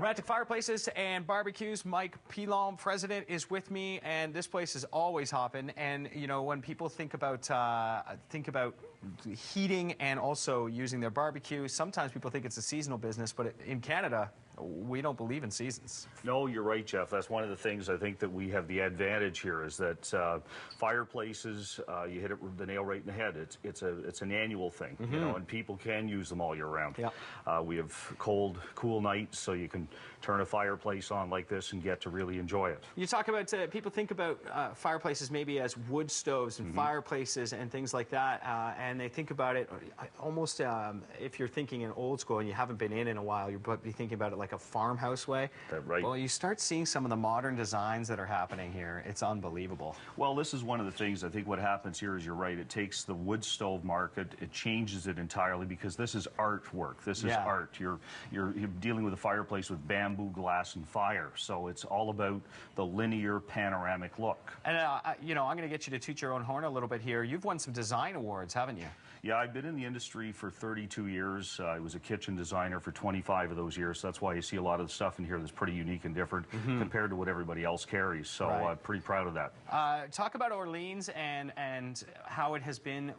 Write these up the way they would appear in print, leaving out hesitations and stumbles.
Romantic Fireplaces and Barbecues. Mike Pilon, president, is with me, and this place is always hopping. And you know, when people think about heating and also using their barbecue, sometimes people think it's a seasonal business, but in Canada, we don't believe in seasons. No, you're right, Jeff. That's one of the things I think that we have the advantage here is that Fireplaces, you hit the nail right in the head. It's an annual thing, you know, and people can use them all year round. Yeah. We have cold, cool nights, so you can turn a fireplace on like this and get to really enjoy it. You talk about people think about fireplaces maybe as wood stoves and fireplaces and things like that, and they think about it almost if you're thinking in old school and you haven't been in a while, you're probably thinking about it like a farmhouse way. That's right. Well, you start seeing some of the modern designs that are happening here. It's unbelievable. Well, this is one of the things I think what happens here is you're right. It takes the wood stove market, it changes it entirely because this is artwork. This is art. You're dealing with a fireplace with bamboo, glass, and fire. So it's all about the linear panoramic look. And you know, I'm going to get you to toot your own horn a little bit here. You've won some design awards, haven't you? Yeah, I've been in the industry for 32 years. I was a kitchen designer for 25 of those years. So that's why you see a lot of the stuff in here that's pretty unique and different compared to what everybody else carries. So I'm pretty proud of that. Talk about Orleans and how it has been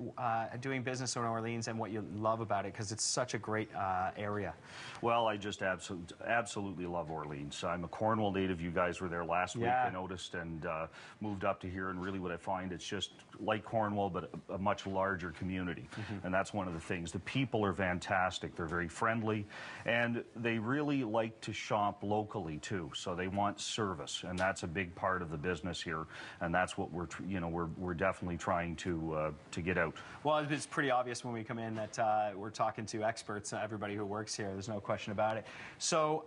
doing business in Orleans and what you love about it, because it's such a great area. Well, I just absolutely love Orleans. I'm a Cornwall native. You guys were there last week, I noticed, and moved up to here. And really what I find, it's just like Cornwall, but a much larger community. And that's one of the things. The people are fantastic. They're very friendly, and they really like to shop locally too. So they want service, and that's a big part of the business here. And that's what we're definitely trying to get out. Well, it's pretty obvious when we come in that we're talking to experts, everybody who works here. There's no question about it. So,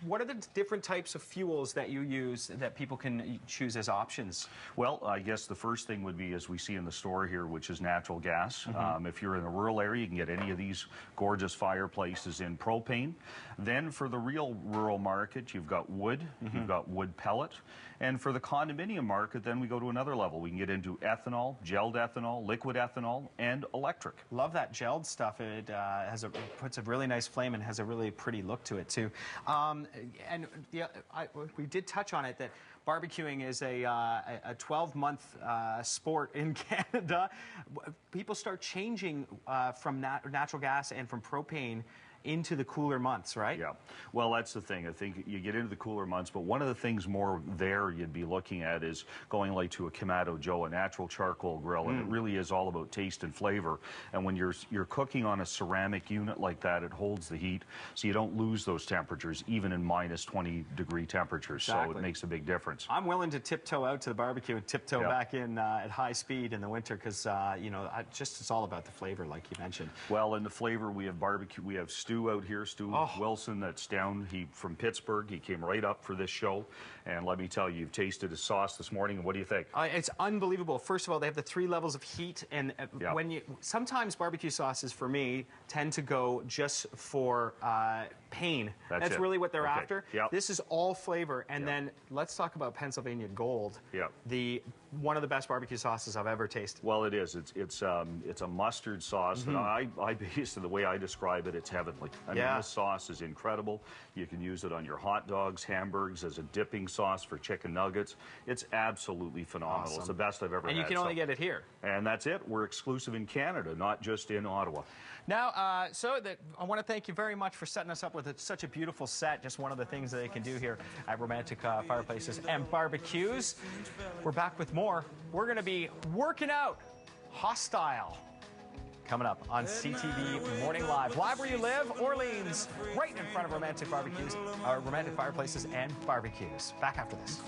what are the different types of fuels that you use that people can choose as options? Well, I guess the first thing would be, as we see in the store here, which is natural gas. If you're in a rural area, you can get any of these gorgeous fireplaces in propane. Then for the real rural market, you've got wood, you've got wood pellet. And for the condominium market, then we go to another level. We can get into ethanol, gelled ethanol, liquid ethanol, and electric. Love that gelled stuff. It puts a really nice flame and has a really pretty look to it too. We did touch on it that barbecuing is a 12-month sport in Canada. People start changing from natural gas and from propane into the cooler months, right? Yeah. Well, that's the thing. I think you get into the cooler months, but one of the things more there you'd be looking at is going like to a Kamado Joe, a natural charcoal grill, and it really is all about taste and flavor. And when you're cooking on a ceramic unit like that, it holds the heat, so you don't lose those temperatures, even in minus 20-degree temperatures. Exactly. So it makes a big difference. I'm willing to tiptoe out to the barbecue and tiptoe back in at high speed in the winter because, you know, it's all about the flavor, like you mentioned. Well, in the flavor, we have barbecue, we have stew out here, Stu Wilson, that's down from Pittsburgh. He came right up for this show, and let me tell you, you've tasted his sauce this morning, and what do you think? It's unbelievable. First of all, they have the 3 levels of heat, and sometimes barbecue sauces for me tend to go just for pain. That's really what they're after. This is all flavor, and then let's talk about Pennsylvania Gold. One of the best barbecue sauces I've ever tasted. Well, it is. It's a mustard sauce. And I basically, the way I describe it, it's heavenly. I mean, this sauce is incredible. You can use it on your hot dogs, hamburgers, as a dipping sauce for chicken nuggets. It's absolutely phenomenal. Awesome. It's the best I've ever had. And you can only get it here. And that's it. We're exclusive in Canada, not just in Ottawa. Now, I want to thank you very much for setting us up with such a beautiful set. Just one of the things that they can do here at Romantic Fireplaces and Barbecues. We're back with more. We're going to be working out Hostile coming up on CTV Morning Live. Live where you live, Orleans, right in front of Romantic Fireplaces and Barbecues. Back after this.